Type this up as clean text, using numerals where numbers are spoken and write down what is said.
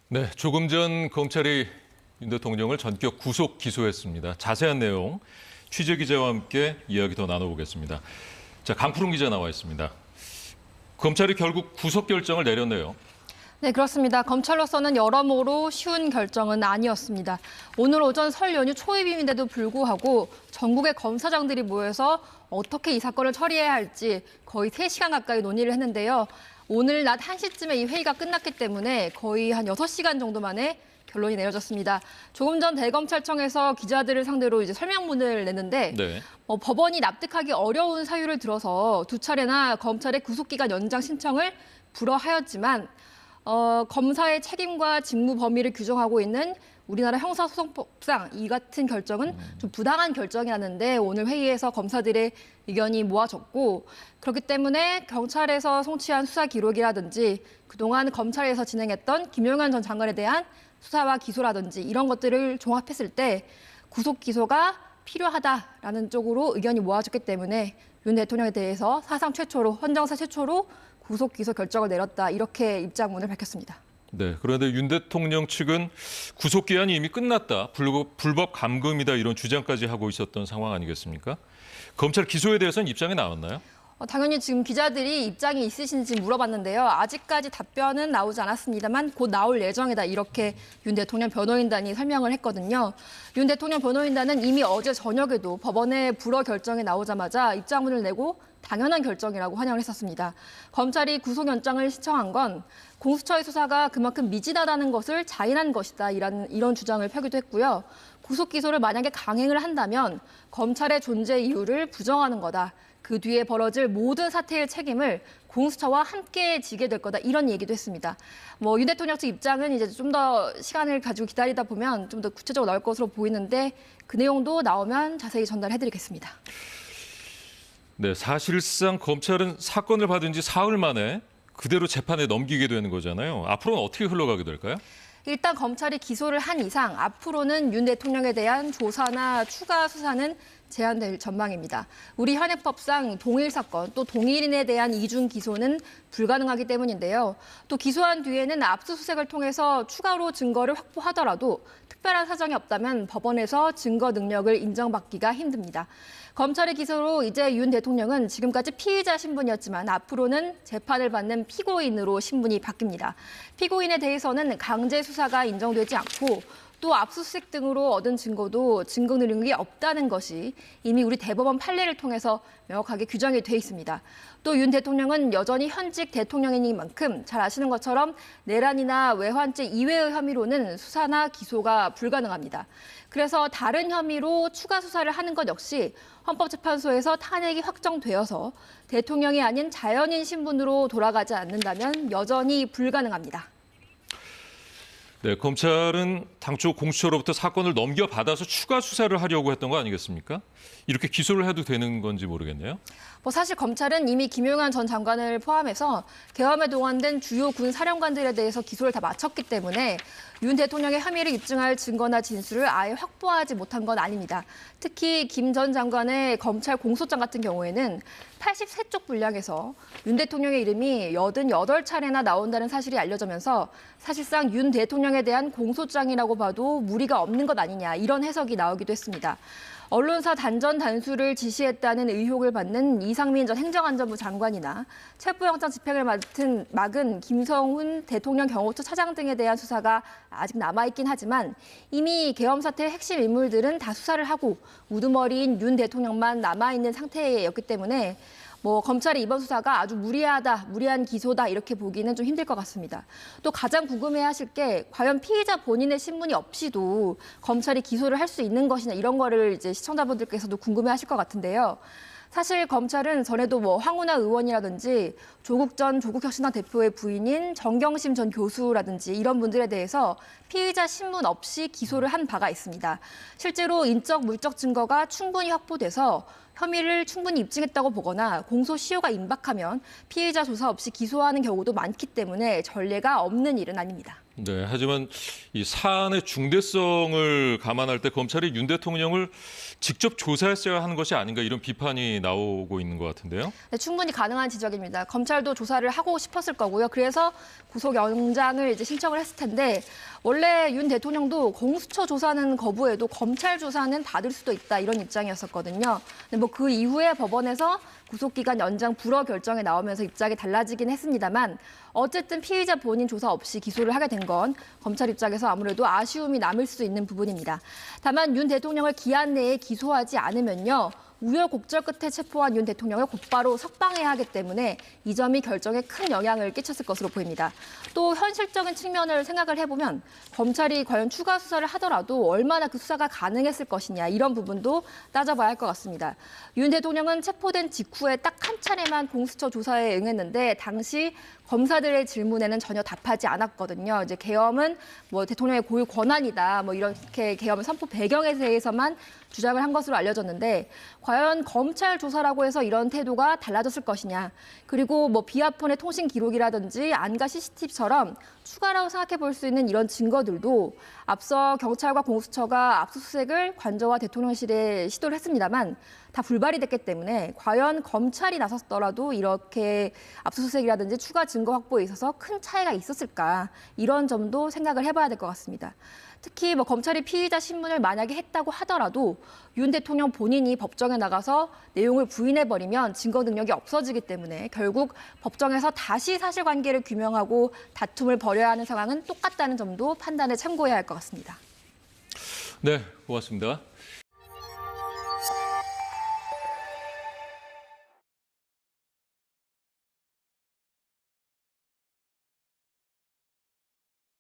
네, 조금 전 검찰이 윤 대통령을 전격 구속 기소했습니다. 자세한 내용 취재 기자와 함께 이야기 더 나눠보겠습니다. 자, 강푸른 기자 나와 있습니다. 검찰이 결국 구속 결정을 내렸네요. 네, 그렇습니다. 검찰로서는 여러모로 쉬운 결정은 아니었습니다. 오늘 오전 설 연휴 초입임인데도 불구하고 전국의 검사장들이 모여서 어떻게 이 사건을 처리해야 할지 거의 3시간 가까이 논의를 했는데요. 오늘 낮 1시쯤에 이 회의가 끝났기 때문에 거의 한 6시간 정도 만에 결론이 내려졌습니다. 조금 전 대검찰청에서 기자들을 상대로 이제 설명문을 냈는데 법원이 납득하기 어려운 사유를 들어서 2차례나 검찰의 구속기간 연장 신청을 불허하였지만 검사의 책임과 직무 범위를 규정하고 있는 우리나라 형사소송법상 이 같은 결정은 좀 부당한 결정이라는데 오늘 회의에서 검사들의 의견이 모아졌고 그렇기 때문에 경찰에서 송치한 수사 기록이라든지 그동안 검찰에서 진행했던 김용현 전 장관에 대한 수사와 기소라든지 이런 것들을 종합했을 때 구속 기소가 필요하다라는 쪽으로 의견이 모아졌기 때문에 윤 대통령에 대해서 사상 최초로 헌정사 최초로 구속 기소 결정을 내렸다 이렇게 입장문을 밝혔습니다. 네, 그런데 윤 대통령 측은 구속 기한이 이미 끝났다, 불법 감금이다 이런 주장까지 하고 있었던 상황 아니겠습니까? 검찰 기소에 대해서는 입장이 나왔나요? 당연히 지금 기자들이 입장이 있으신지 물어봤는데요. 아직까지 답변은 나오지 않았습니다만 곧 나올 예정이다 이렇게 윤 대통령 변호인단이 설명을 했거든요. 윤 대통령 변호인단은 이미 어제 저녁에도 법원의 불허 결정이 나오자마자 입장문을 내고 당연한 결정이라고 환영을 했었습니다. 검찰이 구속 연장을 신청한 건 공수처의 수사가 그만큼 미진하다는 것을 자인한 것이다 이런 주장을 펴기도 했고요. 구속 기소를 만약에 강행을 한다면 검찰의 존재 이유를 부정하는 거다. 그 뒤에 벌어질 모든 사태의 책임을 공수처와 함께 지게 될 거다 이런 얘기도 했습니다. 윤 대통령 측 입장은 이제 좀 더 시간을 가지고 기다리다 보면 좀 더 구체적으로 나올 것으로 보이는데 그 내용도 나오면 자세히 전달해드리겠습니다. 네, 사실상 검찰은 사건을 받은 지 사흘 만에 그대로 재판에 넘기게 되는 거잖아요. 앞으로는 어떻게 흘러가게 될까요? 일단 검찰이 기소를 한 이상 앞으로는 윤 대통령에 대한 조사나 추가 수사는 제한될 전망입니다. 우리 현행법상 동일 사건 또 동일인에 대한 이중 기소는 불가능하기 때문인데요. 또 기소한 뒤에는 압수수색을 통해서 추가로 증거를 확보하더라도 특별한 사정이 없다면 법원에서 증거 능력을 인정받기가 힘듭니다. 검찰의 기소로 이제 윤 대통령은 지금까지 피의자 신분이었지만 앞으로는 재판을 받는 피고인으로 신분이 바뀝니다. 피고인에 대해서는 강제 수사가 인정되지 않고 또 압수수색 등으로 얻은 증거도 증거 능력이 없다는 것이 이미 우리 대법원 판례를 통해서 명확하게 규정이 돼 있습니다. 또 윤 대통령은 여전히 현직 대통령이니만큼 잘 아시는 것처럼 내란이나 외환죄 이외의 혐의로는 수사나 기소가 불가능합니다. 그래서 다른 혐의로 추가 수사를 하는 것 역시 헌법재판소에서 탄핵이 확정되어서 대통령이 아닌 자연인 신분으로 돌아가지 않는다면 여전히 불가능합니다. 네, 검찰은 당초 공수처로부터 사건을 넘겨받아서 추가 수사를 하려고 했던 거 아니겠습니까? 이렇게 기소를 해도 되는 건지 모르겠네요. 사실 검찰은 이미 김용현 전 장관을 포함해서 계엄에 동원된 주요 군 사령관들에 대해서 기소를 다 마쳤기 때문에 윤 대통령의 혐의를 입증할 증거나 진술을 아예 확보하지 못한 건 아닙니다. 특히 김 전 장관의 검찰 공소장 같은 경우에는 83쪽 분량에서 윤 대통령의 이름이 88차례나 나온다는 사실이 알려지면서 사실상 윤 대통령에 대한 공소장이라고 봐도 무리가 없는 것 아니냐 이런 해석이 나오기도 했습니다. 언론사 단전 단수를 지시했다는 의혹을 받는 이상민 전 행정안전부 장관이나 체포영장 집행을 막은 김성훈 대통령 경호처 차장 등에 대한 수사가 아직 남아있긴 하지만 이미 계엄 사태의 핵심 인물들은 다 수사를 하고 우두머리인 윤 대통령만 남아있는 상태였기 때문에 검찰이 이번 수사가 아주 무리한 기소다 이렇게 보기는 좀 힘들 것 같습니다. 또 가장 궁금해하실 게 과연 피의자 본인의 신분이 없이도 검찰이 기소를 할 수 있는 것이냐 이런 거를 이제 시청자분들께서도 궁금해하실 것 같은데요. 사실 검찰은 전에도 황운하 의원이라든지 조국 전 조국혁신당 대표의 부인인 정경심 전 교수라든지 이런 분들에 대해서 피의자 신분 없이 기소를 한 바가 있습니다. 실제로 인적, 물적 증거가 충분히 확보돼서 혐의를 충분히 입증했다고 보거나 공소시효가 임박하면 피의자 조사 없이 기소하는 경우도 많기 때문에 전례가 없는 일은 아닙니다. 네, 하지만 이 사안의 중대성을 감안할 때 검찰이 윤 대통령을 직접 조사했어야 하는 것이 아닌가 이런 비판이 나오고 있는 것 같은데요. 네, 충분히 가능한 지적입니다. 검찰도 조사를 하고 싶었을 거고요. 그래서 구속영장을 이제 신청을 했을 텐데 원래 윤 대통령도 공수처 조사는 거부해도 검찰 조사는 받을 수도 있다 이런 입장이었었거든요. 근데 뭐 그 이후에 법원에서 구속기간 연장 불허 결정이 나오면서 입장이 달라지긴 했습니다만 어쨌든 피의자 본인 조사 없이 기소를 하게 된 건 검찰 입장에서 아무래도 아쉬움이 남을 수 있는 부분입니다. 다만 윤 대통령을 기한 내에 기소하지 않으면요. 우여곡절 끝에 체포한 윤 대통령을 곧바로 석방해야 하기 때문에 이 점이 결정에 큰 영향을 끼쳤을 것으로 보입니다. 또 현실적인 측면을 생각을 해보면 검찰이 과연 추가 수사를 하더라도 얼마나 그 수사가 가능했을 것이냐 이런 부분도 따져봐야 할 것 같습니다. 윤 대통령은 체포된 직후에 딱 한 차례만 공수처 조사에 응했는데 당시 검사들의 질문에는 전혀 답하지 않았거든요. 이제 계엄은 뭐 대통령의 고유 권한이다, 뭐 이렇게 계엄의 선포 배경에 대해서만 주장을 한 것으로 알려졌는데 과연 검찰 조사라고 해서 이런 태도가 달라졌을 것이냐. 그리고 뭐 비아폰의 통신 기록이라든지 안가 CCTV처럼 추가라고 생각해 볼 수 있는 이런 증거들도 앞서 경찰과 공수처가 압수수색을 관저와 대통령실에 시도를 했습니다만 다 불발이 됐기 때문에 과연 검찰이 나섰더라도 이렇게 압수수색이라든지 추가 증거 확보에 있어서 큰 차이가 있었을까 이런 점도 생각을 해봐야 될 것 같습니다. 특히 뭐 검찰이 피의자 신문을 만약에 했다고 하더라도 윤 대통령 본인이 법정에 나가서 내용을 부인해버리면 증거 능력이 없어지기 때문에 결국 법정에서 다시 사실관계를 규명하고 다툼을 벌여야 하는 상황은 똑같다는 점도 판단에 참고해야 할 것 같습니다. 네, 고맙습니다.